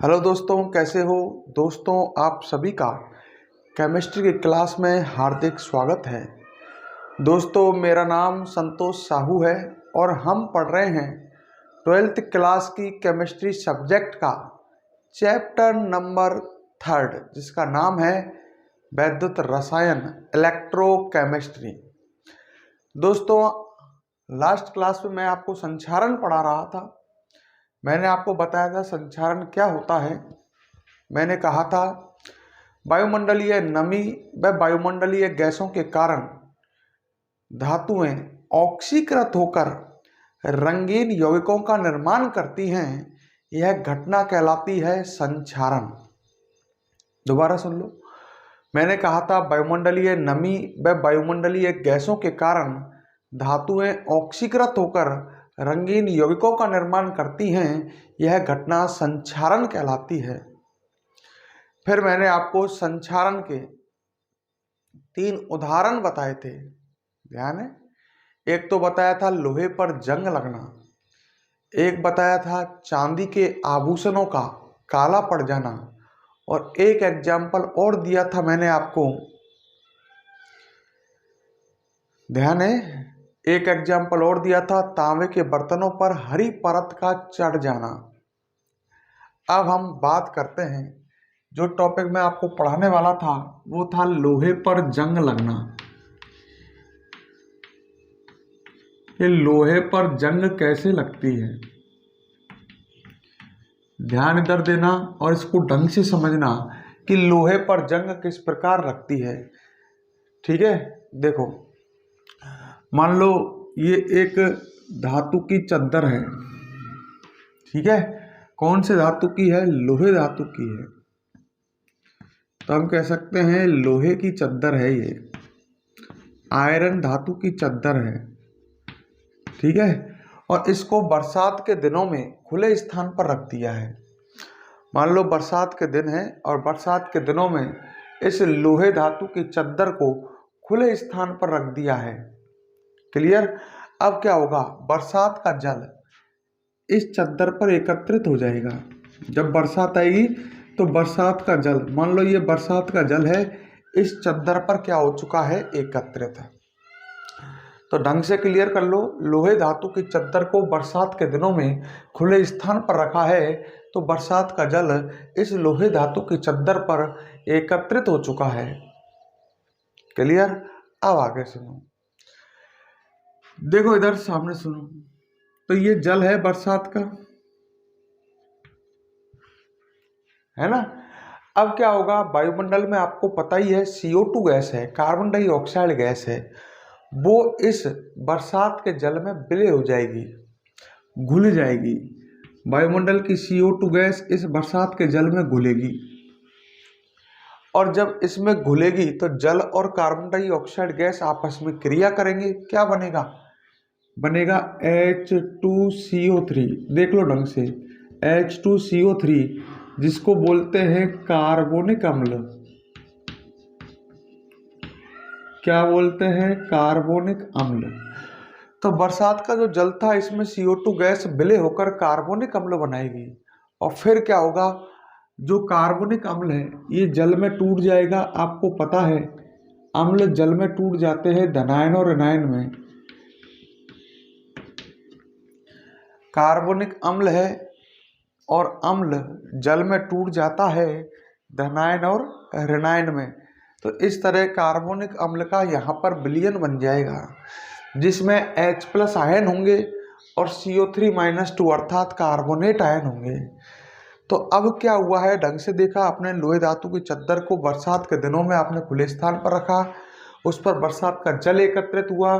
Hello दोस्तों, कैसे हो दोस्तों। आप सभी का केमिस्ट्री की क्लास में हार्दिक स्वागत है। दोस्तों, मेरा नाम संतोष साहू है और हम पढ़ रहे हैं 12th क्लास की केमिस्ट्री सब्जेक्ट का चैप्टर नंबर 3 जिसका नाम है वैद्युत रसायन इलेक्ट्रोकेमिस्ट्री। दोस्तों, लास्ट क्लास में मैं आपको संक्षारण पढ़ा रहा था। मैंने आपको बताया था संक्षारण क्या होता है। मैंने कहा था वायुमंडलीय नमी व वायुमंडलीय गैसों के कारण धातुएं ऑक्सीकृत होकर रंगीन यौगिकों का निर्माण करती हैं। यह घटना कहलाती है संक्षारण। दोबारा सुन लो। मैंने कहा था वायुमंडलीय नमी व वायुमंडलीय गैसों के कारण धातुएं ऑक्सीकृत होकर रंगीन यौगिकों का निर्माण करती हैं। यह घटना संक्षारण कहलाती है। फिर मैंने आपको संक्षारण के 3 उदाहरण बताए थे, ध्यान है। एक तो बताया था लोहे पर जंग लगना, एक बताया था चांदी के आभूषणों का काला पड़ जाना, और एक एग्जाम्पल और दिया था मैंने आपको, ध्यान है, एक एग्जाम्पल और दिया था तांबे के बर्तनों पर हरी परत का चढ़ जाना। अब हम बात करते हैं, जो टॉपिक मैं आपको पढ़ाने वाला था वो था लोहे पर जंग लगना। ये लोहे पर जंग कैसे लगती है, ध्यान इधर देना और इसको ढंग से समझना कि लोहे पर जंग किस प्रकार लगती है। ठीक है, देखो, मान लो ये एक धातु की चद्दर है। ठीक है, कौन से धातु की है? लोहे धातु की है। तो हम कह सकते हैं लोहे की चद्दर है, ये आयरन धातु की चद्दर है। ठीक है, और इसको बरसात के दिनों में खुले स्थान पर रख दिया है। मान लो बरसात के दिन है और बरसात के दिनों में इस लोहे धातु की चद्दर को खुले स्थान पर रख दिया है। क्लियर। अब क्या होगा, बरसात का जल इस चद्दर पर एकत्रित हो जाएगा। जब बरसात आएगी तो बरसात का जल, मान लो ये बरसात का जल है, इस चद्दर पर क्या हो चुका है? एकत्रित है। तो ढंग से क्लियर कर लो, लोहे धातु की चद्दर को बरसात के दिनों में खुले स्थान पर रखा है, तो बरसात का जल इस लोहे धातु की चद्दर पर एकत्रित हो चुका है। क्लियर। अब आगे सुनो, देखो इधर सामने सुनो। तो ये जल है बरसात का, है ना। अब क्या होगा, वायुमंडल में आपको पता ही है CO2 गैस है, कार्बन डाइऑक्साइड गैस है, वो इस बरसात के जल में विलय हो जाएगी, घुल जाएगी। वायुमंडल की CO2 गैस इस बरसात के जल में घुलेगी, और जब इसमें घुलेगी तो जल और कार्बन डाइऑक्साइड गैस आपस में क्रिया करेंगे। क्या बनेगा? बनेगा H2CO3। देख लो ढंग से, H2CO3 जिसको बोलते हैं कार्बोनिक अम्ल। क्या बोलते हैं? कार्बोनिक अम्ल। तो बरसात का जो जल था इसमें CO2 गैस विलय होकर कार्बोनिक अम्ल बनाएगी, और फिर क्या होगा, जो कार्बोनिक अम्ल है ये जल में टूट जाएगा। आपको पता है अम्ल जल में टूट जाते हैं धनायन और ऋणायन में। कार्बोनिक अम्ल है और अम्ल जल में टूट जाता है धनायन और ऋणायन में। तो इस तरह कार्बोनिक अम्ल का यहाँ पर विलयन बन जाएगा, जिसमें H+ आयन होंगे और CO3-2 अर्थात कार्बोनेट आयन होंगे। तो अब क्या हुआ है, ढंग से देखा आपने, लोहे धातु की चद्दर को बरसात के दिनों में आपने खुले स्थान पर रखा, उस पर बरसात का जल एकत्रित हुआ।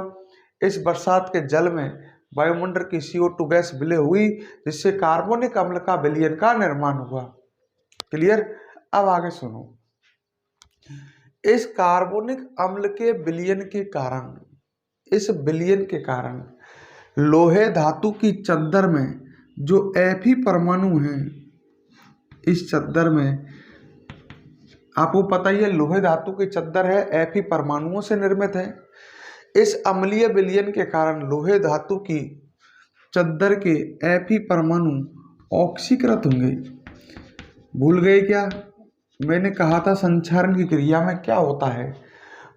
इस बरसात के जल में वायुमंडल की CO2 गैस विलय हुई, जिससे कार्बोनिक अम्ल का विलयन का निर्माण हुआ। क्लियर। अब आगे सुनो, इस कार्बोनिक अम्ल के विलयन के कारण, इस विलयन के कारण लोहे धातु की चद्दर में जो Fe परमाणु हैं, इस चद्दर में आपको पता ही है लोहे धातु की चद्दर है, Fe परमाणुओं से निर्मित है। इस अम्लीय विलयन के कारण लोहे धातु की चद्दर के Fe परमाणु ऑक्सीकृत होंगे। भूल गए क्या? मैंने कहा था संक्षारण की क्रिया में क्या होता है,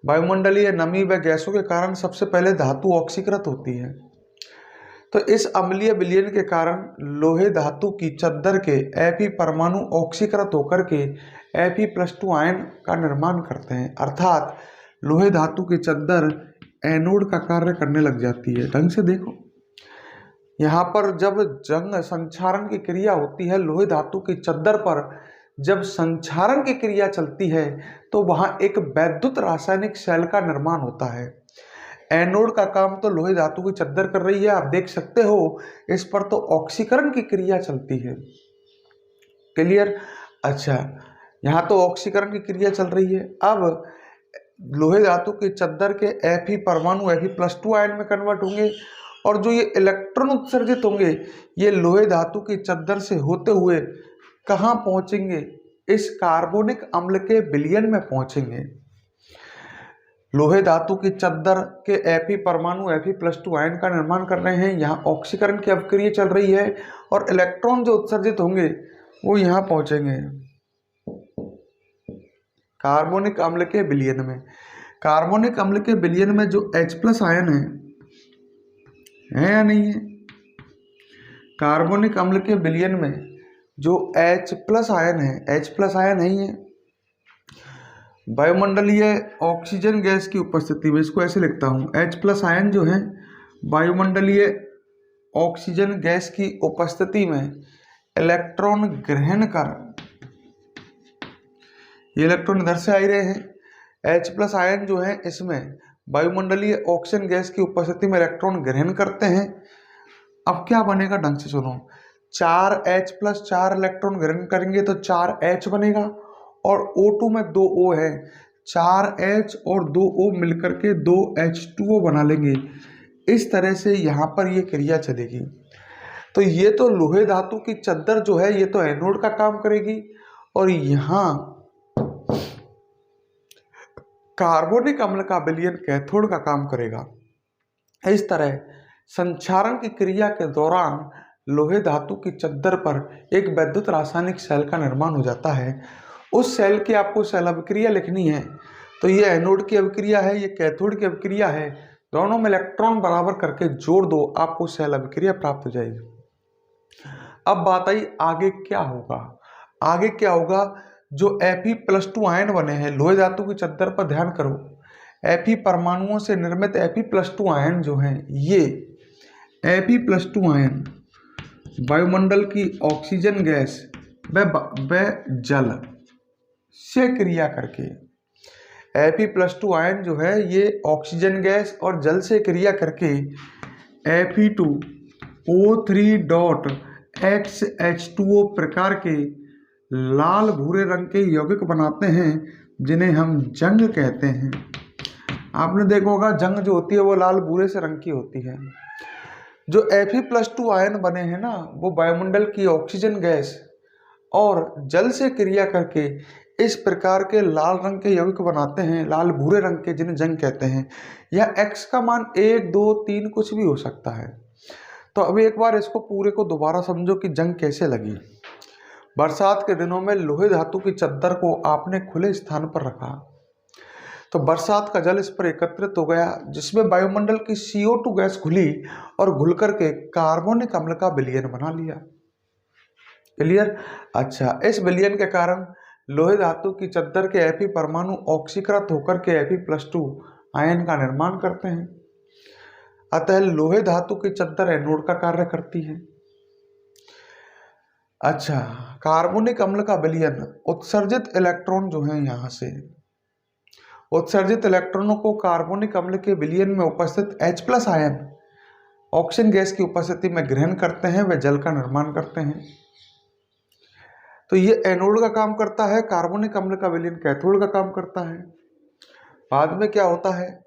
वायुमंडलीय नमी व गैसों के कारण सबसे पहले धातु ऑक्सीकृत होती है। तो इस अम्लीय विलयन के कारण लोहे धातु की चद्दर के Fe परमाणु ऑक्सीकृत होकर के Fe+2 आयन का निर्माण करते हैं, अर्थात लोहे धातु की चद्दर एनोड का कार्य करने लग जाती है। ढंग से देखो, यहाँ पर जब जंग संक्षारण की क्रिया होती है, लोहे धातु की चद्दर पर जब संक्षारण की क्रिया चलती है तो वहां एक वैद्युत रासायनिक शेल का निर्माण होता है। एनोड का काम तो लोहे धातु की चद्दर कर रही है, आप देख सकते हो इस पर तो ऑक्सीकरण की क्रिया चलती है। क्लियर? अच्छा, यहाँ तो ऑक्सीकरण की क्रिया चल रही है। अब लोहे धातु की चद्दर के Fe परमाणु Fe+2 आयन में कन्वर्ट होंगे और जो ये इलेक्ट्रॉन उत्सर्जित होंगे ये लोहे धातु की चद्दर से होते हुए कहाँ पहुंचेंगे? इस कार्बोनिक अम्ल के विलयन में पहुंचेंगे। लोहे धातु की चद्दर के Fe परमाणु Fe+2 आयन का निर्माण कर रहे हैं, यहाँ ऑक्सीकरण की अभिक्रिया चल रही है और इलेक्ट्रॉन जो उत्सर्जित होंगे वो यहाँ पहुंचेंगे कार्बोनिक अम्ल के विलयन में। कार्बोनिक अम्ल के विलयन में जो H+ आयन है या नहीं है? कार्बोनिक अम्ल के विलयन में जो H+ आयन है, H+ आयन नहीं है। वायुमंडलीय ऑक्सीजन गैस की उपस्थिति में, इसको ऐसे लिखता हूँ, H+ आयन जो है वायुमंडलीय ऑक्सीजन गैस की उपस्थिति में इलेक्ट्रॉन ग्रहण कर, ये इलेक्ट्रॉन इधर से आ ही रहे हैं। H+ आयन जो है इसमें वायुमंडलीय ऑक्सीजन गैस की उपस्थिति में इलेक्ट्रॉन ग्रहण करते हैं। अब क्या बनेगा, ढंग से सुनो, 4H+ 4 इलेक्ट्रॉन ग्रहण करेंगे तो 4H बनेगा और O2 में 2 O है, 4H और 2 O मिलकर के 2H2O बना लेंगे। इस तरह से यहाँ पर ये क्रिया चलेगी। तो ये तो लोहे धातु की चद्दर जो है ये तो एनोड का काम करेगी और यहाँ कार्बोनिक अम्ल का विलयन कैथोड का काम करेगा। इस तरह संक्षारण की क्रिया के दौरान लोहे धातु की चद्दर पर एक वैद्युत रासायनिक शेल का निर्माण हो जाता है। उस शेल की आपको शेल अभिक्रिया लिखनी है। तो ये एनोड की अभिक्रिया है, ये कैथोड की अभिक्रिया है, दोनों में इलेक्ट्रॉन बराबर करके जोड़ दो, आपको शेल अभिक्रिया प्राप्त हो जाएगी। अब बात आई आगे क्या होगा। आगे क्या होगा, जो Fe+2 आयन बने हैं लोहे धातु की चद्दर पर, ध्यान करो, Fe परमाणुओं से निर्मित Fe+2 आयन जो हैं, ये Fe+2 आयन वायुमंडल की ऑक्सीजन गैस व जल से क्रिया करके, Fe+2 आयन जो है ये ऑक्सीजन गैस और जल से क्रिया करके Fe2O3.XH2O प्रकार के लाल भूरे रंग के यौगिक बनाते हैं जिन्हें हम जंग कहते हैं। आपने देखा होगा जंग जो होती है वो लाल भूरे से रंग की होती है। जो Fe+2 आयन बने हैं ना, वो वायुमंडल की ऑक्सीजन गैस और जल से क्रिया करके इस प्रकार के लाल रंग के यौगिक बनाते हैं, लाल भूरे रंग के, जिन्हें जंग कहते हैं। यह X का मान 1, 2, 3 कुछ भी हो सकता है। तो अभी एक बार इसको पूरे को दोबारा समझो कि जंग कैसे लगी। बरसात के दिनों में लोहे धातु की चद्दर को आपने खुले स्थान पर रखा तो बरसात का जल इस पर एकत्रित हो गया, जिसमें वायुमंडल की CO2 गैस घुली और घुल करके कार्बोनिक अम्ल का विलयन बना लिया। क्लियर? अच्छा, इस विलयन के कारण लोहे धातु की चद्दर के Fe परमाणु ऑक्सीकृत होकर के Fe+2 आयन का निर्माण करते हैं। अतः लोहे धातु की चद्दर एनोड का कार्य करती है। अच्छा, कार्बोनिक अम्ल का विलयन, उत्सर्जित इलेक्ट्रॉन जो है, यहाँ से उत्सर्जित इलेक्ट्रॉनों को कार्बोनिक अम्ल के विलयन में उपस्थित H+ आयन ऑक्सीजन गैस की उपस्थिति में ग्रहण करते हैं, वे जल का निर्माण करते हैं। तो ये एनोड का काम करता है, कार्बोनिक अम्ल का विलयन कैथोड का काम करता है। बाद में क्या होता है,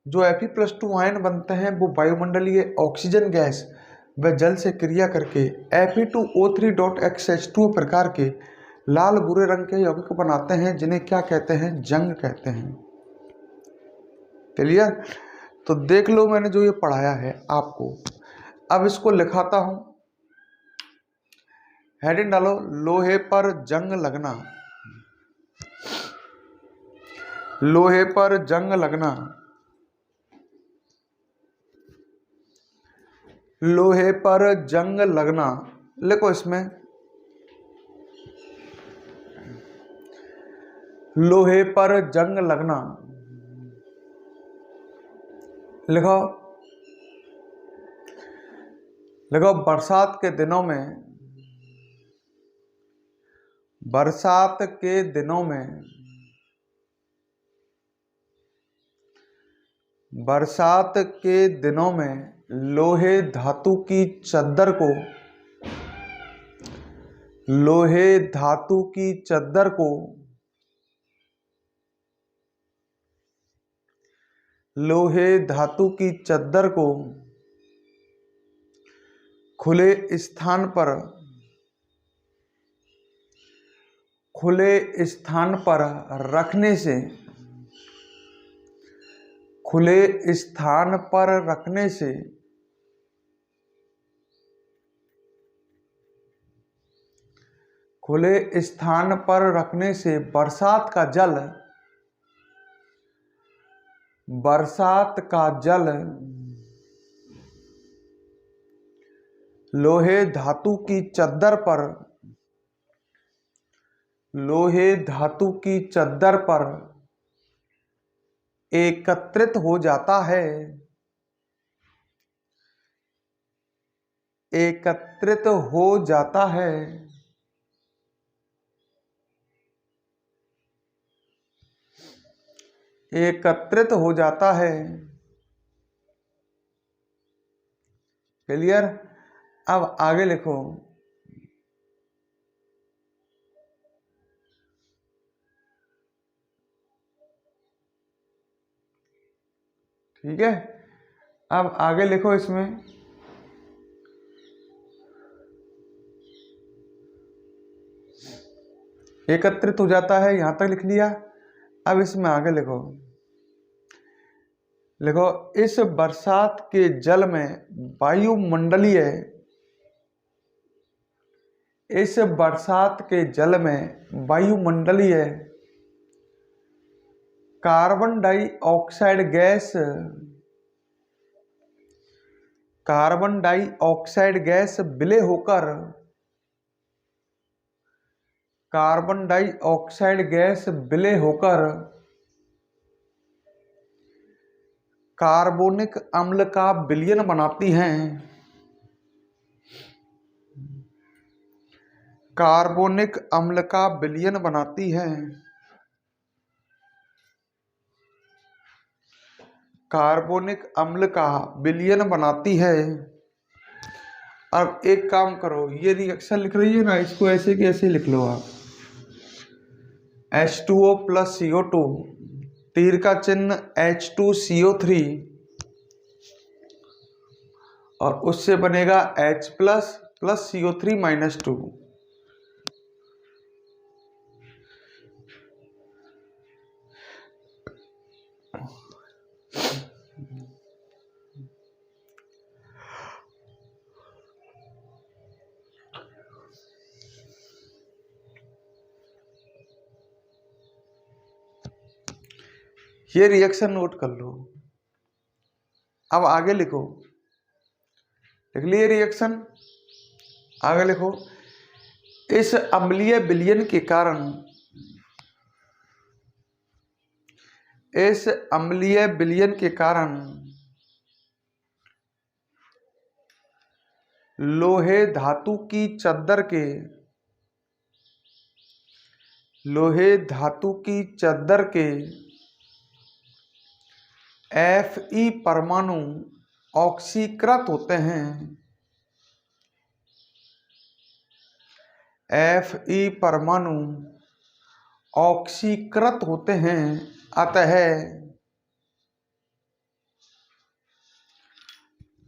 जो Fe+2 आयन बनते हैं वो वायुमंडलीय ऑक्सीजन गैस व जल से क्रिया करके Fe2O3.XH2O प्रकार के लाल भूरे रंग के यौगिक बनाते हैं, जिन्हें क्या कहते हैं, जंग कहते हैं। क्लियर? तो देख लो मैंने जो ये पढ़ाया है आपको, अब इसको लिखाता हूं। हेडिंग डालो लोहे पर जंग लगना। लोहे पर जंग लगना। लोहे पर जंग लगना लिखो इसमें। लोहे पर जंग लगना लिखो। लिखो बरसात के दिनों में, बरसात के दिनों में, बरसात के दिनों में लोहे धातु की चद्दर को, लोहे धातु की चद्दर को, लोहे धातु की चद्दर को खुले स्थान पर, खुले स्थान पर रखने से, खुले स्थान पर रखने से खुले स्थान पर रखने से बरसात का जल, बरसात का जल लोहे धातु की चद्दर पर, लोहे धातु की चद्दर पर एकत्रित हो जाता है, एकत्रित हो जाता है। एकत्रित हो जाता है। क्लियर। अब आगे लिखो। ठीक है, अब आगे लिखो इसमें। एकत्रित हो जाता है, यहां तक लिख लिया। अब इसमें आगे लिखो। लिखो इस बरसात के जल में वायुमंडलीय, इस बरसात के जल में वायुमंडलीय carbon dioxide gas, carbon dioxide gas विलय होकर, कार्बन डाइऑक्साइड गैस विलय होकर कार्बोनिक अम्ल का विलयन बनाती हैं, कार्बोनिक अम्ल का विलयन बनाती है, कार्बोनिक अम्ल का विलयन बनाती है। अब एक काम करो, ये रिएक्शन लिख रही है ना, इसको ऐसे कि ऐसे लिख लो आप। H2O प्लस CO2, तीर का चिन्ह H2CO3 और उससे बनेगा H plus plus CO3 minus 2। ये रिएक्शन नोट कर लो। अब आगे लिखो। लिख लिए रिएक्शन। आगे लिखो इस अम्लीय विलयन के कारण, इस अम्लीय विलयन के कारण लोहे धातु की चद्दर के, लोहे धातु की चद्दर के Fe परमाणु ऑक्सीकृत होते हैं, Fe परमाणु ऑक्सीकृत होते हैं। अतः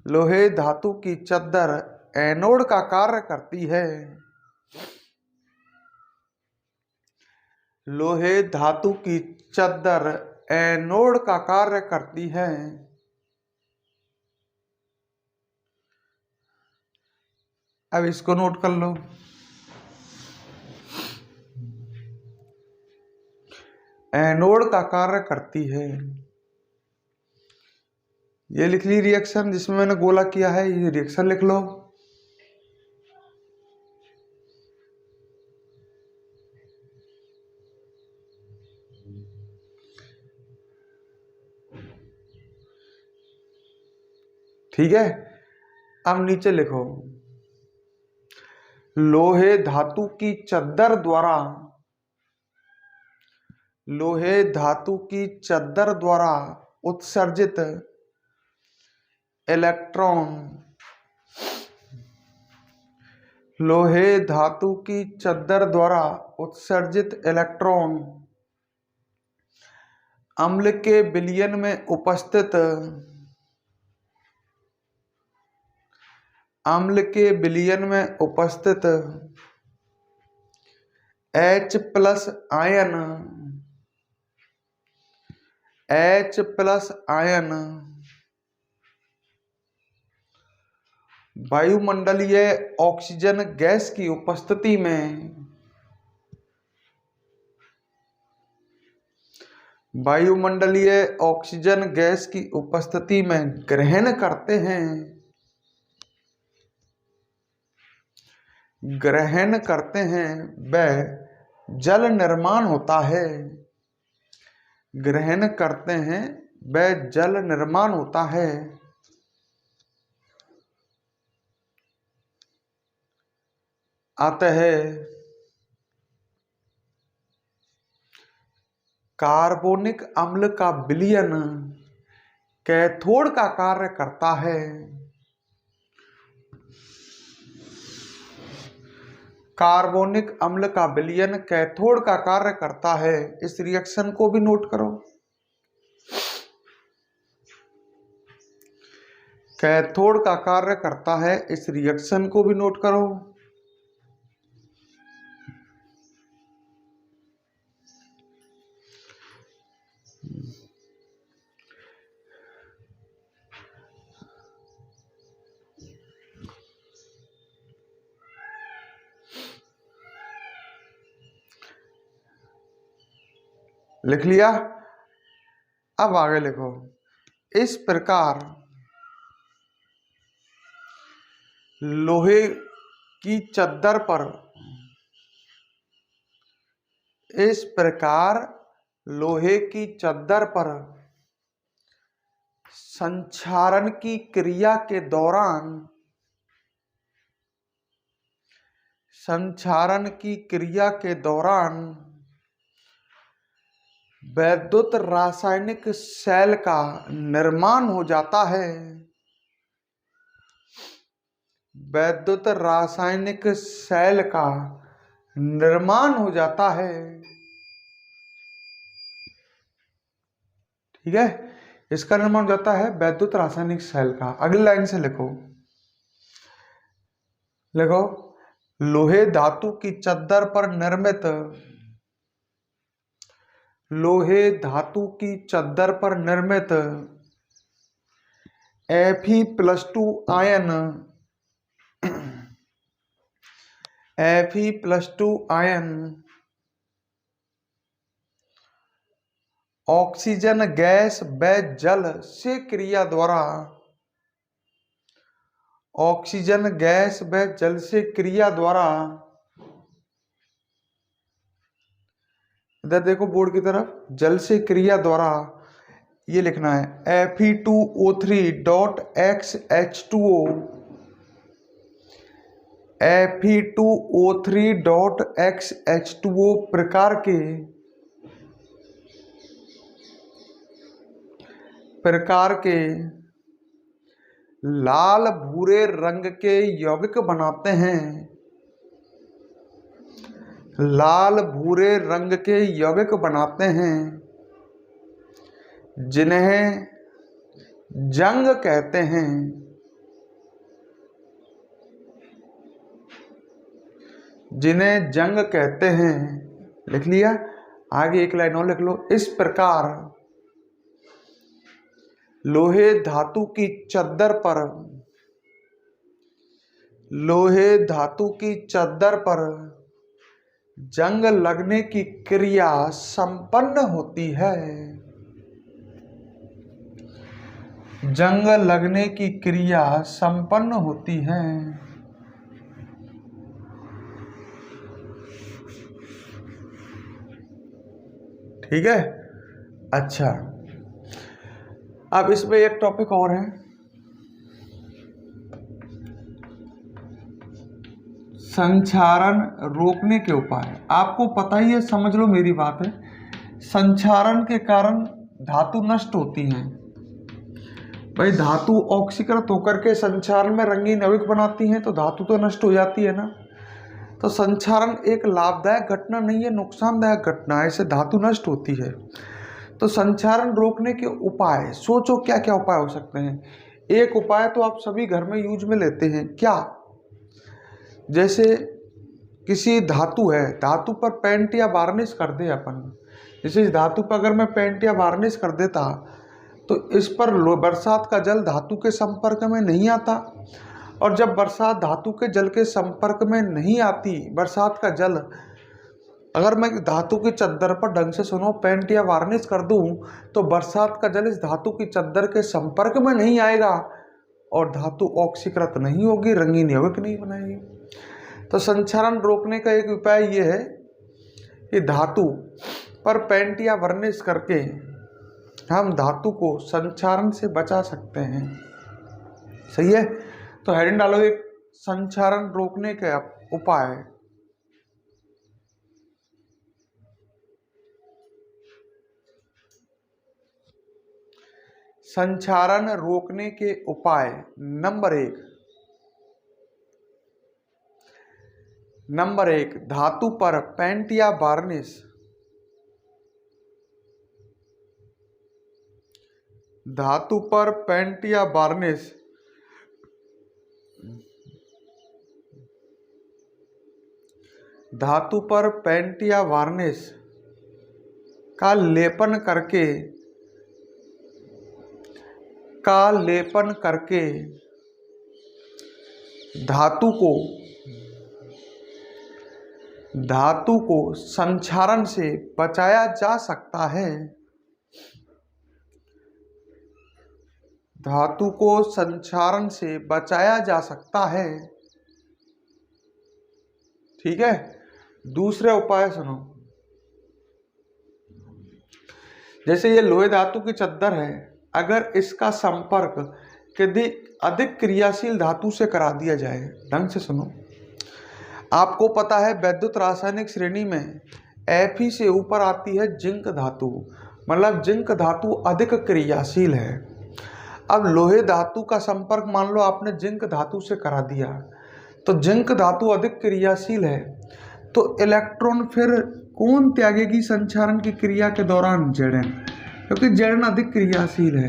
लोहे धातु की चद्दर एनोड का कार्य करती है, लोहे धातु की चद्दर एनोड का कार्य करती है। अब इसको नोट कर लो। एनोड का कार्य करती है। ये लिख ली रिएक्शन जिसमें मैंने गोला किया है, ये रिएक्शन लिख लो। ठीक है, अब नीचे लिखो, लोहे धातु की चद्दर द्वारा, लोहे धातु की चद्दर द्वारा उत्सर्जित इलेक्ट्रॉन, लोहे धातु की चद्दर द्वारा उत्सर्जित इलेक्ट्रॉन अम्ल के विलयन में उपस्थित, अम्ल के विलयन में उपस्थित H plus ion, H plus ion वायुमंडलीय ऑक्सीजन गैस की उपस्थिति में, वायुमंडलीय ऑक्सीजन गैस की उपस्थिति में ग्रहण करते हैं, ग्रहण करते हैं, वह जल निर्माण होता है, ग्रहण करते हैं वह जल निर्माण होता है। अतः कार्बोनिक अम्ल का विलयन कैथोड का कार्य करता है, कार्बोनिक अम्ल का विलयन कैथोड का कार्य करता है। इस रिएक्शन को भी नोट करो, कैथोड का कार्य करता है, इस रिएक्शन को भी नोट करो। लिख लिया? अब आगे लिखो, इस प्रकार लोहे की चद्दर पर, इस प्रकार लोहे की चद्दर पर संक्षारण की क्रिया के दौरान, संक्षारण की क्रिया के दौरान वैद्युत रासायनिक सेल का निर्माण हो जाता है, वैद्युत रासायनिक सेल का निर्माण हो जाता है। ठीक है, इसका निर्माण हो जाता है वैद्युत रासायनिक सेल का। अगली लाइन से लिखो, लिखो लोहे धातु की चद्दर पर निर्मित, लोहे धातु की चद्दर पर निर्मित Fe+2 ion, Fe+2 ion oxygen gas व जल से क्रिया द्वारा, ऑक्सीजन गैस व जल से क्रिया द्वारा, इधर देखो बोर्ड की तरफ, जल से क्रिया द्वारा ये लिखना है Fe2O3.XH2O, Fe2O3.XH2O प्रकार के लाल भूरे रंग के यौगिक बनाते हैं, लाल भूरे रंग के यौगिक बनाते हैं, जिन्हें जंग कहते हैं, जिन्हें जंग कहते हैं। लिख लिया? आगे एक लाइन और लिख लो, इस प्रकार लोहे धातु की चद्दर पर, लोहे धातु की चद्दर पर जंग लगने की क्रिया संपन्न होती है। जंग लगने की क्रिया संपन्न होती है। ठीक है। अच्छा, अब इसमें एक टॉपिक और है, संक्षारण रोकने के उपाय। आपको पता ही है, समझ लो मेरी बात है, संक्षारण के कारण धातु नष्ट होती हैं। भाई धातु ऑक्सीकृत होकर के संक्षारण में रंगीन यौगिक बनाती हैं, तो धातु तो नष्ट हो जाती है ना। तो संक्षारण एक लाभदायक घटना नहीं है, नुकसानदायक घटना है, इससे धातु नष्ट होती है। तो संक्षारण रोकने के उपाय सोचो, क्या क्या उपाय हो सकते हैं। एक उपाय तो आप सभी घर में यूज में लेते हैं, क्या, जैसे किसी धातु है, धातु पर पेंट या वार्निश कर दे अपन। जैसे इस धातु पर अगर मैं पेंट या वार्निश कर देता तो इस पर बरसात का जल धातु के संपर्क में नहीं आता, और जब बरसात धातु के जल के संपर्क में नहीं आती, बरसात का जल अगर मैं धातु की चद्दर पर ढंग से सुनो पेंट या वार्निश कर दूं तो बरसात का जल इस धातु की चद्दर के संपर्क में नहीं आएगा और धातु ऑक्सीकृत नहीं होगी, रंगीन यौगिक नहीं बनाएगी। तो संक्षारण रोकने का एक उपाय ये है कि धातु पर पेंट या वार्निश करके हम धातु को संक्षारण से बचा सकते हैं। सही है। तो हेडिंग डालो, एक संक्षारण रोकने के उपाय। संक्षारण रोकने के उपाय नंबर एक, धातु पर पेंट या वार्निश। धातु पर पेंट या वार्निश धातु पर पेंट या वार्निश का लेपन करके धातु को संक्षारण से बचाया जा सकता है। धातु को संक्षारण से बचाया जा सकता है। ठीक है। दूसरे उपाय सुनो, जैसे ये लोहे धातु की चद्दर है, अगर इसका संपर्क यदि अधिक क्रियाशील धातु से करा दिया जाए, ढंग से सुनो, आपको पता है वैद्युत रासायनिक श्रेणी में Fe से ऊपर आती है जिंक धातु, मतलब जिंक धातु अधिक क्रियाशील है। अब लोहे धातु का संपर्क मान लो आपने जिंक धातु से करा दिया, तो जिंक धातु अधिक क्रियाशील है, तो इलेक्ट्रॉन फिर कौन त्यागेगी संक्षारण की क्रिया के दौरान? Zn, क्योंकि Zn अधिक क्रियाशील है।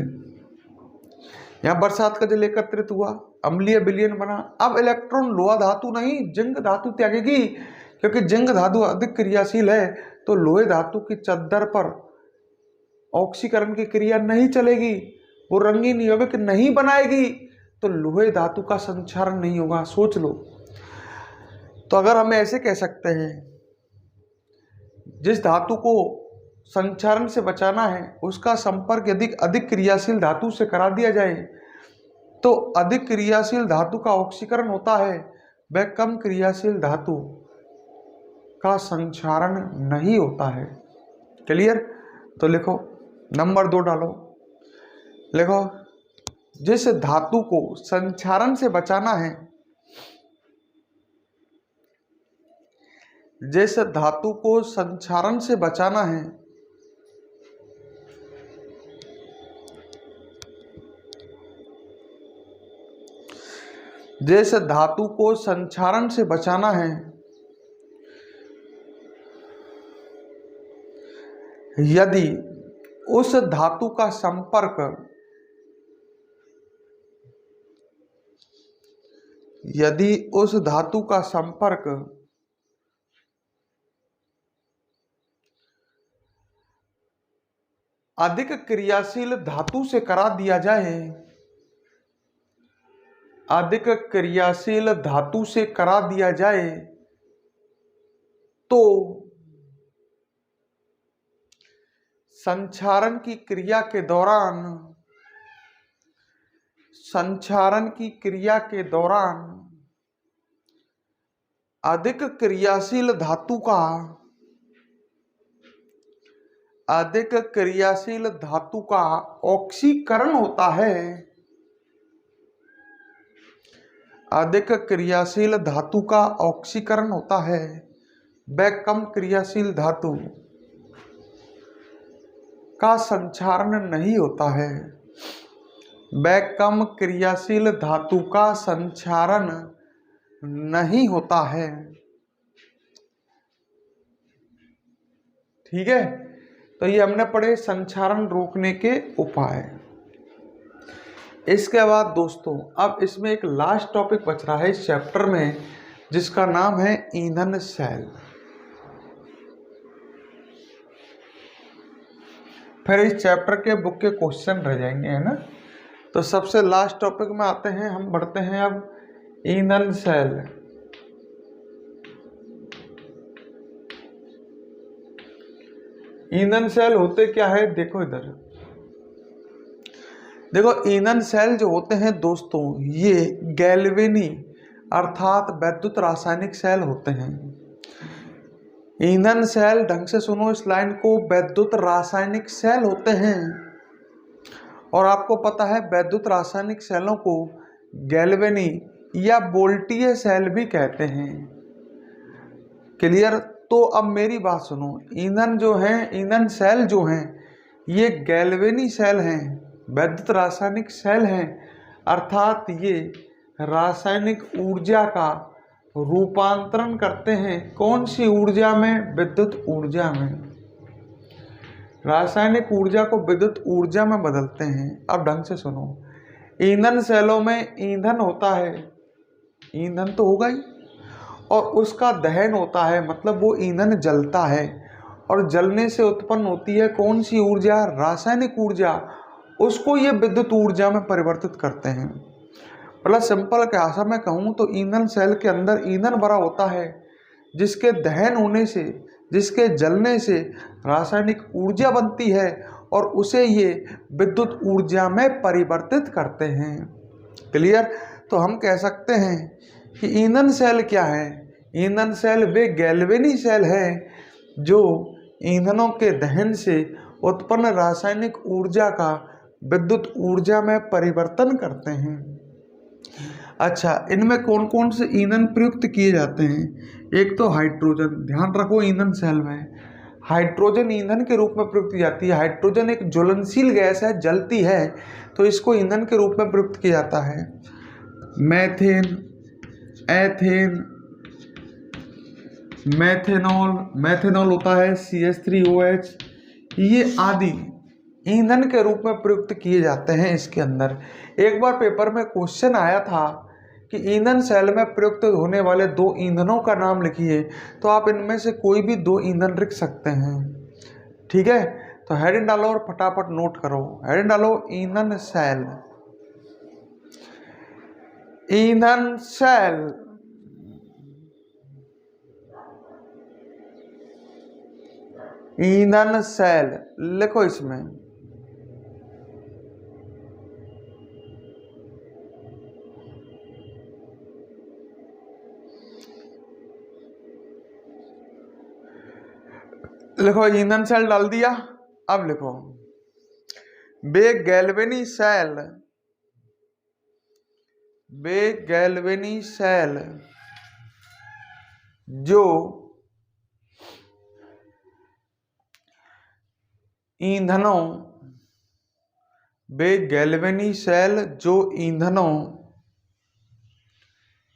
यहाँ बरसात का जल एकत्रित हुआ, अम्लीय विलयन बना, अब इलेक्ट्रॉन लोहा धातु नहीं जिंक धातु त्यागेगी, क्योंकि जिंक धातु अधिक क्रियाशील है। तो लोहे धातु की चद्दर पर ऑक्सीकरण की क्रिया नहीं चलेगी, वो रंगीन यौगिक नहीं बनाएगी, तो लोहे धातु का संक्षारण नहीं होगा। सोच लो। तो अगर हम ऐसे कह सकते हैं, जिस धातु को संक्षारण से बचाना है उसका संपर्क यदि अधिक क्रियाशील धातु से करा दिया जाए तो अधिक क्रियाशील धातु का ऑक्सीकरण होता है, वह कम क्रियाशील धातु का संक्षारण नहीं होता है। क्लियर? तो लिखो, नंबर 2 डालो, लिखो, जिस धातु को संक्षारण से बचाना है, जिस धातु को संक्षारण से बचाना है जिस धातु को संक्षारण से बचाना है, यदि उस धातु का संपर्क अधिक क्रियाशील धातु से करा दिया जाए, अधिक क्रियाशील धातु से करा दिया जाए, तो संक्षारण की क्रिया के दौरान अधिक क्रियाशील धातु का ऑक्सीकरण होता है। अधिक क्रियाशील धातु का ऑक्सीकरण होता है, वह कम क्रियाशील धातु का संक्षारण नहीं होता है। वह कम क्रियाशील धातु का संक्षारण नहीं होता है। ठीक है, तो ये हमने पढ़े संक्षारण रोकने के उपाय। इसके बाद दोस्तों अब इसमें एक लास्ट टॉपिक बच रहा है इस चैप्टर में, जिसका नाम है ईंधन सेल। फिर इस चैप्टर के बुक के क्वेश्चन रह जाएंगे, है ना। तो सबसे लास्ट टॉपिक में आते हैं, हम बढ़ते हैं अब ईंधन सेल। ईंधन सेल होते क्या है, देखो इधर देखो। ईंधन सेल जो होते हैं दोस्तों, ये गैल्वेनी अर्थात वैद्युत रासायनिक सेल होते हैं। ईंधन सेल, ढंग से सुनो इस लाइन को, वैद्युत रासायनिक सेल होते हैं। और आपको पता है वैद्युत रासायनिक सेलों को गैल्वेनी या वोल्टीय सेल भी कहते हैं। क्लियर। तो अब मेरी बात सुनो, ईंधन सेल जो हैं ये गैल्वेनी सेल हैं, वैद्युत रासायनिक सेल हैं, अर्थात ये रासायनिक ऊर्जा का रूपांतरण करते हैं। कौन सी ऊर्जा में? विद्युत ऊर्जा में। रासायनिक ऊर्जा को विद्युत ऊर्जा में बदलते हैं। अब ढंग से सुनो, ईंधन सेलों में ईंधन होता है, ईंधन तो होगा ही, और उसका दहन होता है, मतलब वो ईंधन जलता है, और जलने से उत्पन्न होती है कौन सी ऊर्जा? रासायनिक ऊर्जा। उसको ये विद्युत ऊर्जा में परिवर्तित करते हैं। मतलब सिंपल भाषा में कहूँ तो ईंधन सेल के अंदर ईंधन भरा होता है, जिसके दहन होने से, जिसके जलने से रासायनिक ऊर्जा बनती है, और उसे ये विद्युत ऊर्जा में परिवर्तित करते हैं। क्लियर। तो हम कह सकते हैं कि ईंधन सेल क्या है? ईंधन सेल वे गैल्वेनी सेल हैं जो ईंधनों के दहन से उत्पन्न रासायनिक ऊर्जा का विद्युत ऊर्जा में परिवर्तन करते हैं। अच्छा, इनमें कौन कौन से ईंधन प्रयुक्त किए जाते हैं? एक तो हाइड्रोजन, ध्यान रखो, ईंधन सेल में हाइड्रोजन ईंधन के रूप में प्रयुक्त की जाती है। हाइड्रोजन एक ज्वलनशील गैस है, जलती है, तो इसको ईंधन के रूप में प्रयुक्त किया जाता है। मैथेन, एथेन, मैथेनॉल होता है, CH3OH, ये आदि ईंधन के रूप में प्रयुक्त किए जाते हैं इसके अंदर। एक बार पेपर में क्वेश्चन आया था कि ईंधन सेल में प्रयुक्त होने वाले 2 ईंधनों का नाम लिखिए, तो आप इनमें से कोई भी 2 ईंधन लिख सकते हैं। ठीक है, तो हेडिंग डालो और फटाफट नोट करो। हेडिंग डालो, ईंधन सेल। ईंधन सेल, ईंधन सेल लिखो इसमें। लिखो, ईंधन सेल डाल दिया। अब लिखो, वे गैल्वेनी सेल जो ईंधनों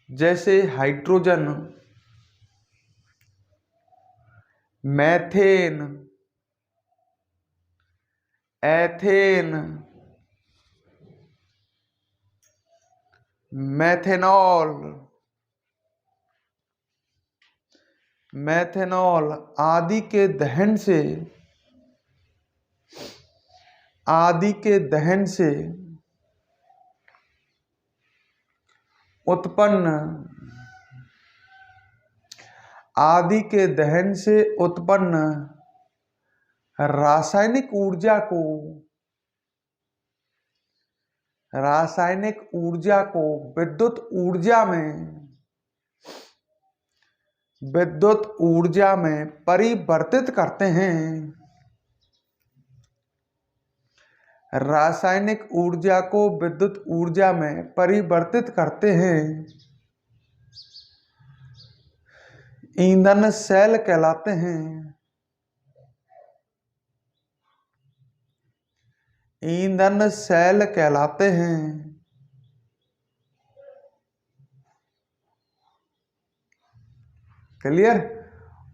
जैसे हाइड्रोजन, मैथेन, एथेन, मैथेनॉल आदि के दहन से उत्पन्न आदि के दहन से उत्पन्न रासायनिक ऊर्जा को विद्युत ऊर्जा में परिवर्तित करते हैं। रासायनिक ऊर्जा को विद्युत ऊर्जा में परिवर्तित करते हैं। ईंधन सेल कहलाते हैं। ईंधन सेल कहलाते हैं। क्लियर?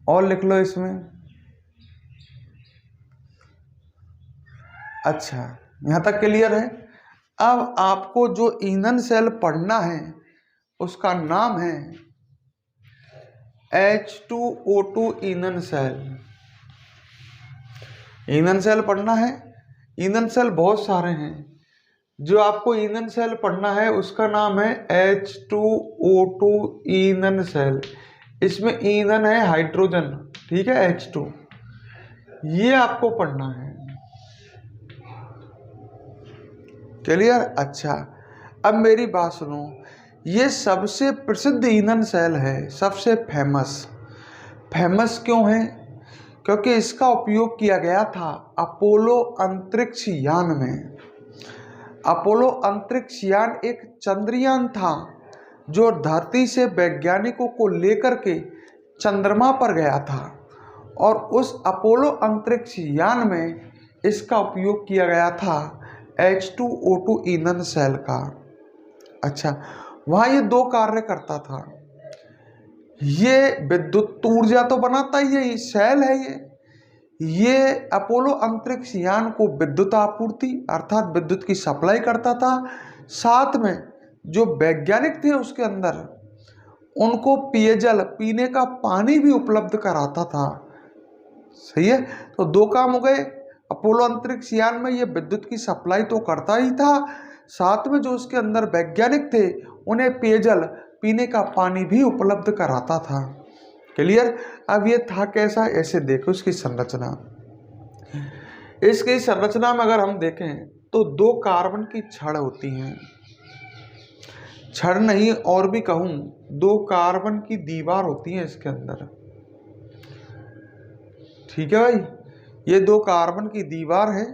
और लिख लो इसमें। अच्छा, यहां तक क्लियर है। अब आपको जो ईंधन सेल पढ़ना है उसका नाम है H2O2 ईंधन सेल। ईंधन सेल पढ़ना है। ईंधन सेल बहुत सारे हैं। जो आपको ईंधन सेल पढ़ना है उसका नाम है H2O2 ईंधन सेल। इसमें ईंधन है हाइड्रोजन, ठीक है, H2, ये आपको पढ़ना है। क्लियर? अच्छा, अब मेरी बात सुनो। ये सबसे प्रसिद्ध ईंधन सेल है, सबसे फेमस क्यों है? क्योंकि इसका उपयोग किया गया था अपोलो अंतरिक्ष यान में। अपोलो अंतरिक्ष यान एक चंद्रयान था जो धरती से वैज्ञानिकों को लेकर के चंद्रमा पर गया था, और उस अपोलो अंतरिक्ष यान में इसका उपयोग किया गया था H2O2 ईंधन सेल का। अच्छा, वहाँ ये दो कार्य करता था। ये विद्युत ऊर्जा तो बनाता ही है, सेल है ये अपोलो अंतरिक्ष यान को विद्युत आपूर्ति अर्थात विद्युत की सप्लाई करता था। साथ में जो वैज्ञानिक थे उसके अंदर, उनको पेयजल, पीने का पानी भी उपलब्ध कराता था। सही है? तो दो काम हो गए। अपोलो अंतरिक्ष यान में ये विद्युत की सप्लाई तो करता ही था, साथ में जो उसके अंदर वैज्ञानिक थे उन्हें पेयजल, पीने का पानी भी उपलब्ध कराता था। क्लियर? अब ये था कैसा, ऐसे देखो इसकी संरचना। इसकी संरचना में अगर हम देखें तो दो कार्बन की छड़ होती हैं। छड़ नहीं और भी कहूं, दो कार्बन की दीवार होती है इसके अंदर। ठीक है भाई, ये दो कार्बन की दीवार है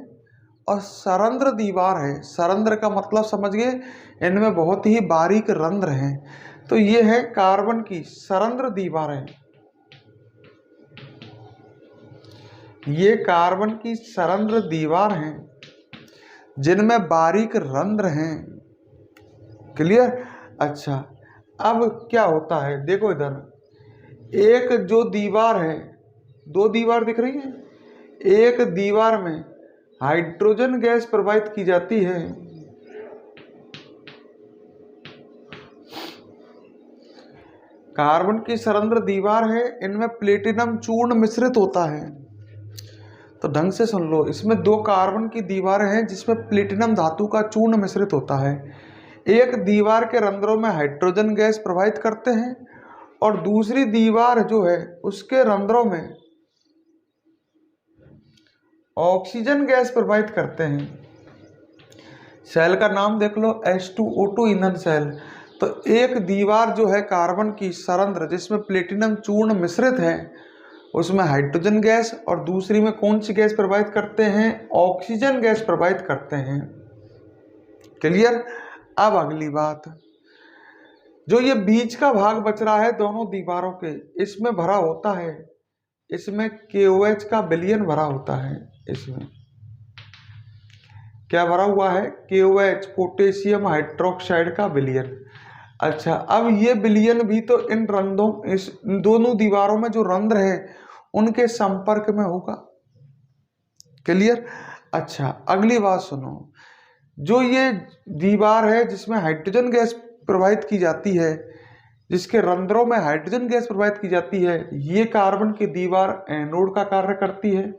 और सरंध्र दीवार है। सरंध्र का मतलब समझ गए, इनमें बहुत ही बारीक रंध्र हैं। तो ये है कार्बन की सरंध्र दीवार है। ये कार्बन की सरंध्र दीवार हैं जिनमें बारीक रंध्र हैं। क्लियर? अच्छा, अब क्या होता है, देखो इधर एक जो दीवार है, दो दीवार दिख रही है। एक दीवार में हाइड्रोजन गैस प्रवाहित की जाती है, कार्बन की सरंध्र दीवार है, इनमें प्लेटिनम चूर्ण मिश्रित होता है। तो ढंग से सुन लो, इसमें दो कार्बन की दीवारें हैं जिसमें प्लेटिनम धातु का चूर्ण मिश्रित होता है। एक दीवार के रंध्रों में हाइड्रोजन गैस प्रवाहित करते हैं और दूसरी दीवार जो है उसके रंध्रों में ऑक्सीजन गैस प्रवाहित करते हैं। सेल का नाम देख लो, H2O2 ईंधन सेल। तो एक दीवार जो है कार्बन की सरंध्र जिसमें प्लेटिनम चूर्ण मिश्रित है, उसमें हाइड्रोजन गैस, और दूसरी में कौन सी गैस प्रवाहित करते हैं? ऑक्सीजन गैस प्रवाहित करते हैं। क्लियर? अब अगली बात, जो ये बीच का भाग बच रहा है दोनों दीवारों के, इसमें भरा होता है, इसमें KOH का विलयन भरा होता है। इसमें क्या भरा हुआ है? KOH, पोटेशियम हाइड्रोक्साइड का विलयन। अच्छा, अब ये विलयन भी तो इन रंध्रों, इस दोनों दीवारों में जो रंध्र है उनके संपर्क में होगा। क्लियर? अच्छा, अगली बात सुनो, जो ये दीवार है जिसमें हाइड्रोजन गैस प्रवाहित की जाती है, जिसके रंध्रों में हाइड्रोजन गैस प्रवाहित की जाती है, ये कार्बन की दीवार एनोड का कार्य करती है।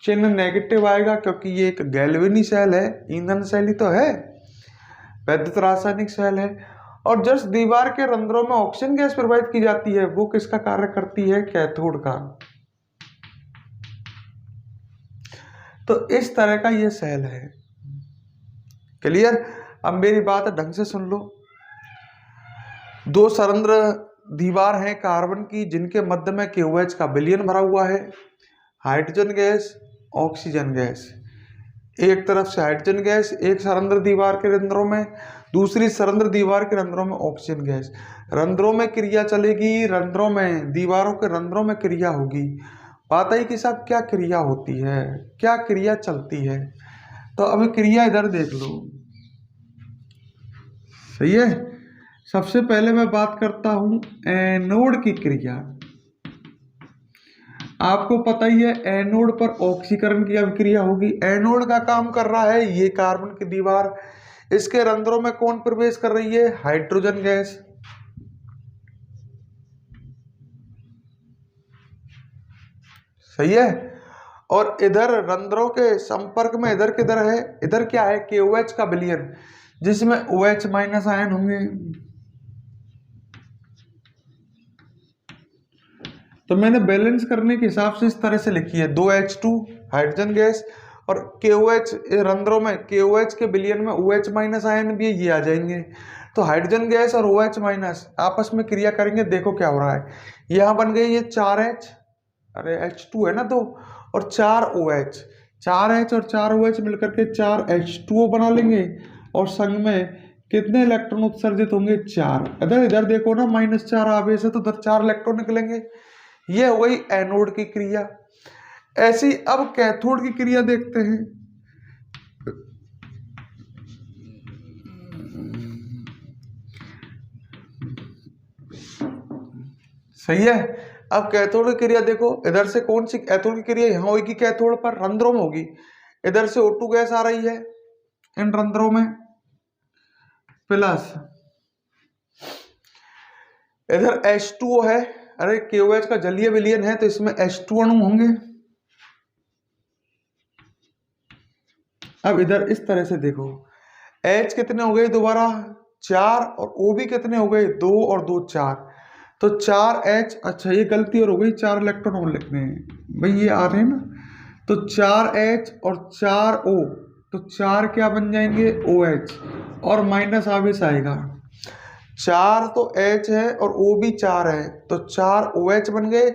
चिन्ह नेगेटिव आएगा क्योंकि ये एक गैल्वेनी सेल है, ईंधन सेल ही तो है, वैद्युत रासायनिक सेल है। और जस्ट दीवार के रंध्रों में ऑक्सीजन गैस प्रवाहित की जाती है, वो किसका कार्य करती है? कैथोड का। तो इस तरह का ये सेल है। क्लियर? अब मेरी बात ढंग से सुन लो। दो सरंध्र दीवार है कार्बन की, जिनके मध्य में KOH का विलयन भरा हुआ है। Hydrogen gas, oxygen gas. एक तरफ से हाइड्रोजन गैस एक सरंध्र दीवार के रंध्रों में, दूसरी सरंध्र दीवार के रंध्रों में ऑक्सीजन गैस। रंध्रों में क्रिया चलेगी, रंध्रों में, दीवारों के रंध्रों में क्रिया होगी। बात आई कि साहब क्या क्रिया होती है, क्या क्रिया चलती है। तो अभी क्रिया इधर देख लो। सही है। सबसे पहले मैं बात करता हूं एनोड की क्रिया। आपको पता ही है एनोड पर ऑक्सीकरण की अभिक्रिया होगी। एनोड का काम कर रहा है ये कार्बन की दीवार, इसके रंध्रों में कौन प्रवेश कर रही है? Hydrogen gas. सही है। और इधर रंध्रों के संपर्क में इधर किधर है? इधर क्या है? KOH का विलयन, जिसमें OH माइनस आयन होंगे। तो मैंने बैलेंस करने के हिसाब से इस तरह से लिखी है, 2H2 हाइड्रोजन गैस और KOH रंध्रों में, KOH के विलयन में OH माइनस आयन भी ये आ जाएंगे। तो हाइड्रोजन गैस और OH माइनस आपस में क्रिया करेंगे। देखो क्या हो रहा है, यहाँ बन गई ये 4H, अरे H2 है ना, दो, और 4OH, 4H और 4OH मिलकर के 4H2O बना लेंगे। और संग में कितने इलेक्ट्रॉन उत्सर्जित होंगे? 4। इधर इधर देखो ना, -4 आवेश है तो उधर 4 इलेक्ट्रॉन निकलेंगे। ये हो गई एनोड की क्रिया। ऐसी अब कैथोड की क्रिया देखते हैं। सही है। अब कैथोड की क्रिया देखो, इधर से कौन सी कैथोड की क्रिया यहां होगी? कैथोड पर रंध्रों में होगी। इधर से O2 गैस आ रही है इन रंध्रों में, प्लस इधर H2O है। अरे KOH का जलीय विलयन है तो इसमें H2 अणु होंगे। अब इधर इस तरह से देखो, H कितने हो गए दोबारा? 4, और O भी कितने हो गए? 2 और 2 4। तो 4H, अच्छा ये गलती और हो गई, 4 इलेक्ट्रॉन और लिखने हैं भाई, ये आ रहे हैं ना। तो 4H और 4O, तो 4 क्या बन जाएंगे? OH, और माइनस आवेश आएगा। 4 तो H है और O भी 4 है, तो 4 OH बन गए,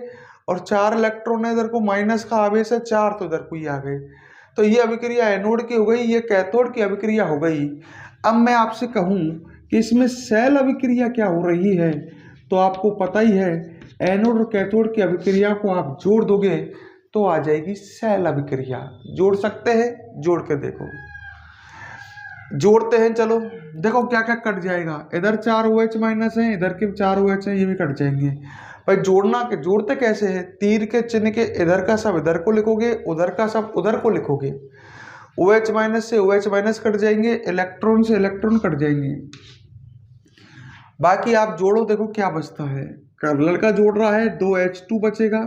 और 4 इलेक्ट्रॉन है, इधर को माइनस का आवेश है 4, तो इधर को ही आ गए। तो ये अभिक्रिया एनोड की हो गई, ये कैथोड की अभिक्रिया हो गई। अब मैं आपसे कहूं कि इसमें सेल अभिक्रिया क्या हो रही है, तो आपको पता ही है एनोड और कैथोड की अभिक्रिया को आप जोड़ दोगे तो आ जाएगी सेल अभिक्रिया। जोड़ सकते हैं? जोड़ के देखो। जोड़ते हैं, चलो देखो क्या क्या कट जाएगा। इधर 4 OH माइनस है, इधर के 4 OH है, ये भी कट जाएंगे। भाई जोड़ना के जोड़ते कैसे है? तीर के चिन्ह के इधर का सब इधर को लिखोगे, उधर का सब उधर को लिखोगे। OH माइनस से OH माइनस कट जाएंगे, इलेक्ट्रॉन से इलेक्ट्रॉन कट जाएंगे। बाकी आप जोड़ो, देखो क्या बचता है। लड़का जोड़ रहा है, 2H2 बचेगा,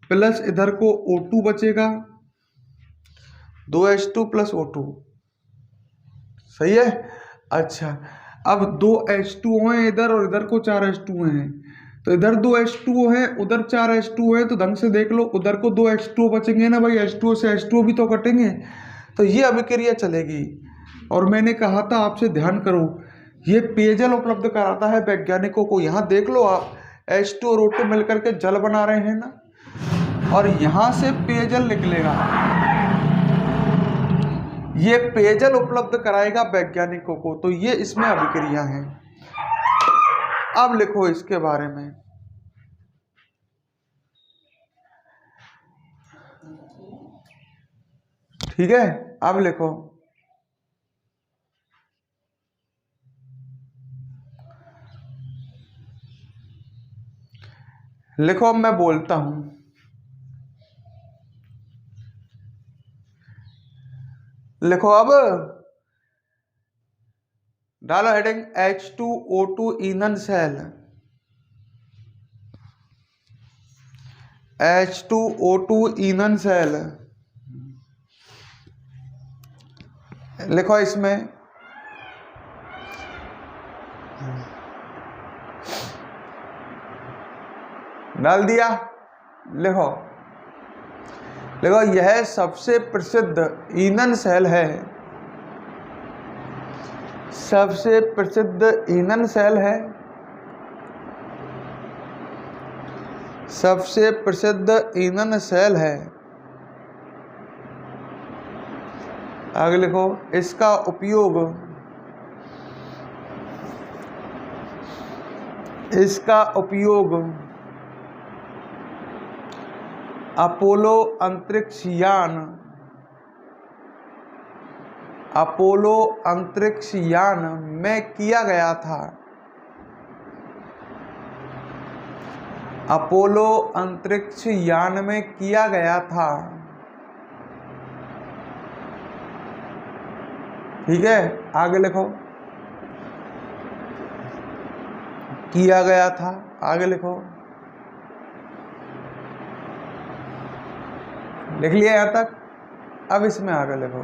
प्लस इधर को O2 बचेगा, 2H2 प्लस O2। सही है। अच्छा, अब 2H2 है इधर, और इधर को 4H2 हैं, तो इधर 2H2 है, उधर 4H2 है, तो ढंग से देख लो, उधर को 2H2 बचेंगे ना भाई, H2 से H2 भी तो कटेंगे, तो ये अभिक्रिया चलेगी। और मैंने कहा था आपसे, ध्यान करो, ये पेयजल उपलब्ध कराता है वैज्ञानिकों को। यहाँ देख लो आप, H2 और O2 मिलकर के जल बना रहे हैं ना, और यहाँ से पेयजल निकलेगा। ये पेयजल उपलब्ध कराएगा वैज्ञानिकों को, तो ये इसमें अभिक्रिया है। अब लिखो इसके बारे में। ठीक है, अब लिखो। लिखो, अब मैं बोलता हूं। लिखो, अब डालो हेडिंग H2O2 ईंधन सेल। H2O2 ईंधन सेल लिखो। इसमें डाल दिया। लिखो देखो यह सबसे प्रसिद्ध ईंधन सेल है, सबसे प्रसिद्ध ईंधन सेल है, सबसे प्रसिद्ध ईंधन सेल है। आगे लिखो इसका उपयोग, इसका उपयोग अपोलो अंतरिक्ष यान, अपोलो अंतरिक्ष यान में किया गया था, अपोलो अंतरिक्ष यान में किया गया था। ठीक है, आगे लिखो किया गया था। आगे लिखो, लिख लिया यहां तक। अब इसमें आगे लिखो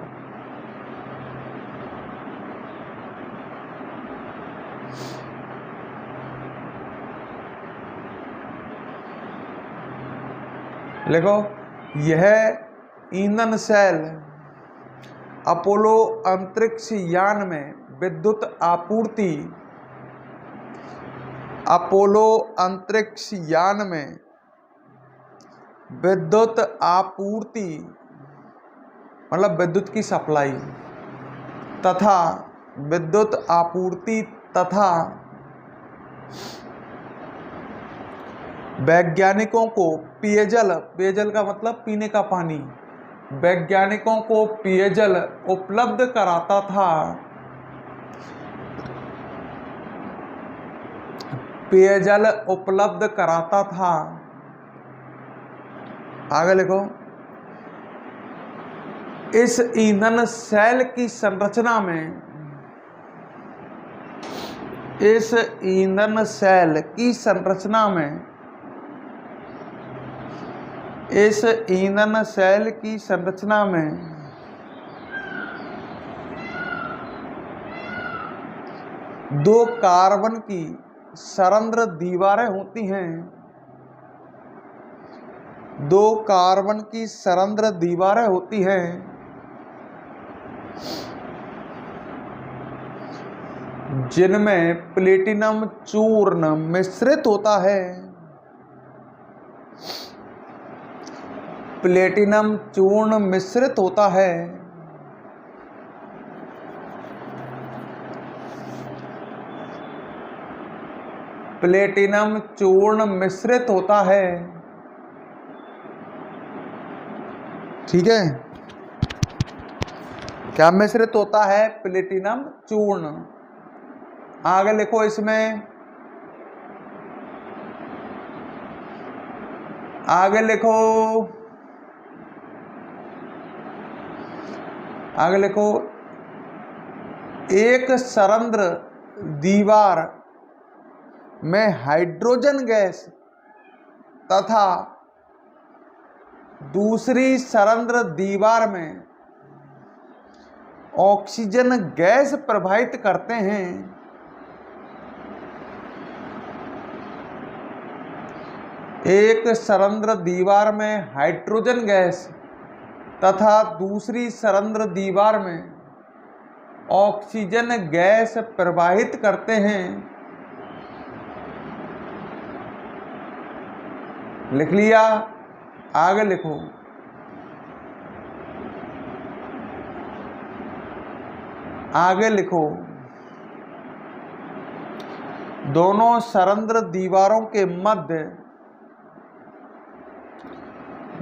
लिखो यह ईंधन सेल अपोलो अंतरिक्ष यान में विद्युत आपूर्ति, अपोलो अंतरिक्ष यान में विद्युत आपूर्ति मतलब विद्युत की सप्लाई तथा विद्युत आपूर्ति तथा वैज्ञानिकों को पेयजल, पेयजल का मतलब पीने का पानी, वैज्ञानिकों को पेयजल उपलब्ध कराता था, पेयजल उपलब्ध कराता था। आगे लिखो इस ईंधन सेल की संरचना में, इस ईंधन सेल की संरचना में, इस ईंधन सेल की संरचना में दो कार्बन की सरंध्र दीवारें होती हैं, दो कार्बन की सरंध्र दीवारें होती हैं, जिनमें प्लेटिनम चूर्ण मिश्रित होता है, प्लेटिनम चूर्ण मिश्रित होता है। प्लेटिनम चूर्ण मिश्रित होता है। ठीक है, क्या मिश्रित होता है? प्लेटिनम चूर्ण। आगे लिखो इसमें, आगे लिखो, आगे लिखो एक सरंध्र दीवार में हाइड्रोजन गैस तथा दूसरी सरंध्र दीवार में ऑक्सीजन गैस प्रवाहित करते हैं। एक सरंध्र दीवार में हाइड्रोजन गैस तथा दूसरी सरंध्र दीवार में ऑक्सीजन गैस प्रवाहित करते हैं। लिख लिया? आगे लिखो आगे लिखो दोनों सरंध्र दीवारों के मध्य,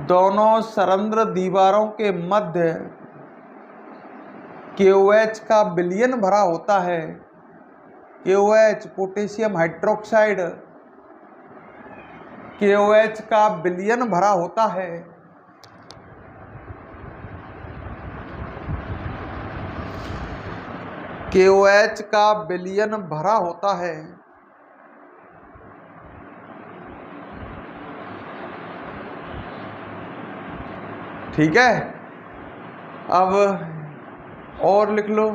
दोनों सरंध्र दीवारों के मध्य KOH का विलयन भरा होता है। KOH पोटेशियम हाइड्रोक्साइड, KOH का विलयन भरा होता है। KOH का विलयन भरा होता है। ठीक है, अब और लिख लो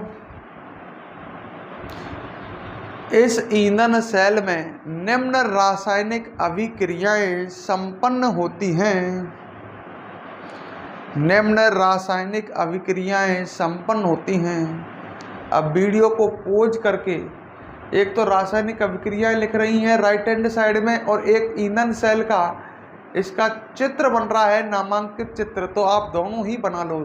इस ईंधन सेल में निम्न रासायनिक अभिक्रियाएं संपन्न होती हैं। निम्न रासायनिक अभिक्रियाएं संपन्न होती हैं। अब वीडियो को पॉज करके एक तो रासायनिक अभिक्रियाएं लिख रही हैं राइट हैंड साइड में, और एक ईंधन सेल का इसका चित्र बन रहा है, नामांकित चित्र, तो आप दोनों ही बना लो।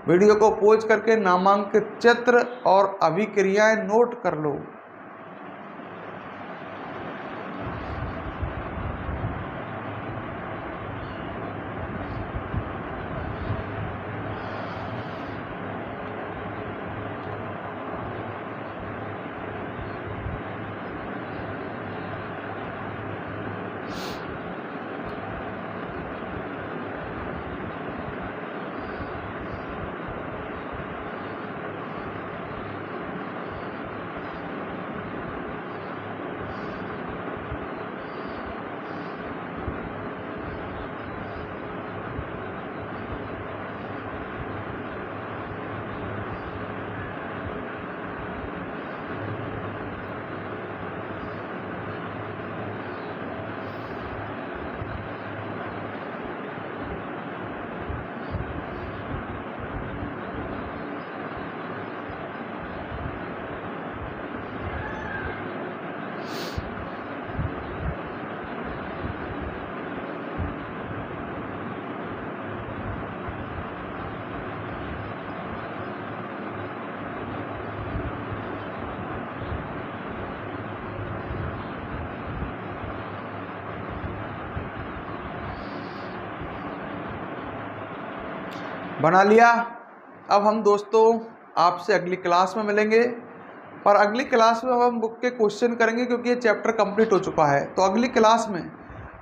वीडियो को पॉज करके नामांकित चित्र और अभिक्रियाएं नोट कर लो। बना लिया। अब हम दोस्तों आपसे अगली क्लास में मिलेंगे, और अगली क्लास में हम बुक के क्वेश्चन करेंगे क्योंकि ये चैप्टर कंप्लीट हो चुका है। तो अगली क्लास में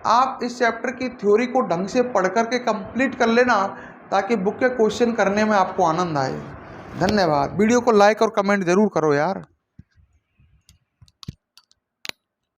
आप इस चैप्टर की थ्योरी को ढंग से पढ़ करके कंप्लीट कर लेना, ताकि बुक के क्वेश्चन करने में आपको आनंद आए। धन्यवाद। वीडियो को लाइक और कमेंट ज़रूर करो यार।